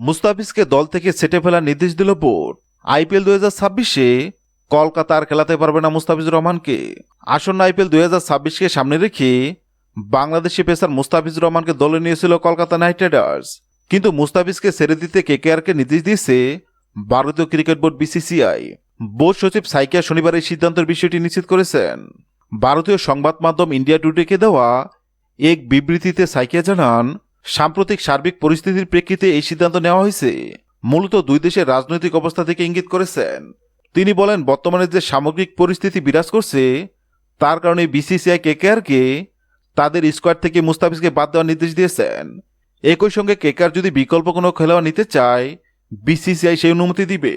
মুস্তাফিজকে দল থেকে ছেঁটে ফেলার নির্দেশ দিল বোর্ড। আইপিএল 2026-এ কলকাতা আর খেলাতে পারবে না মুস্তাফিজুর রহমানকে। আসন্ন আইপিএল 2026-কে সামনে রেখে বাংলাদেশি পেসার মুস্তাফিজুর রহমানকে দলে নিয়েছিল কলকাতা নাইট রাইডার্স, কিন্তু মুস্তাফিজকে ছেড়ে দিতে কেকেআরকে নির্দেশ দিয়েছে ভারতীয় ক্রিকেট বোর্ড বিসিসিআই। বোর্ড সচিব সাইকিয়া শনিবার এই সিদ্ধান্তের বিষয়টি নিশ্চিত করেছেন। ভারতীয় সংবাদ মাধ্যম ইন্ডিয়া টুডেকে দেওয়া এক বিবৃতিতে সাইকিয়া জানান, সাম্প্রতিক সার্বিক পরিস্থিতির প্রেক্ষিতে এই সিদ্ধান্ত নেওয়া হয়েছে। মূলত দুই দেশের রাজনৈতিক অবস্থা থেকে ইঙ্গিত করেছেন। তিনি বলেন, বর্তমানে যে সামগ্রিক পরিস্থিতি বিরাজ করছে তার কারণে বিসিসিআই কেকেআরকে তাদের স্কোয়াড থেকে মুস্তাফিজকে বাদ দেওয়ার নির্দেশ দিয়েছেন। একই সঙ্গে কেকেআর যদি বিকল্প কোনো খেলোয়াড় নিতে চায় বিসিসিআই সেই অনুমতি দিবে।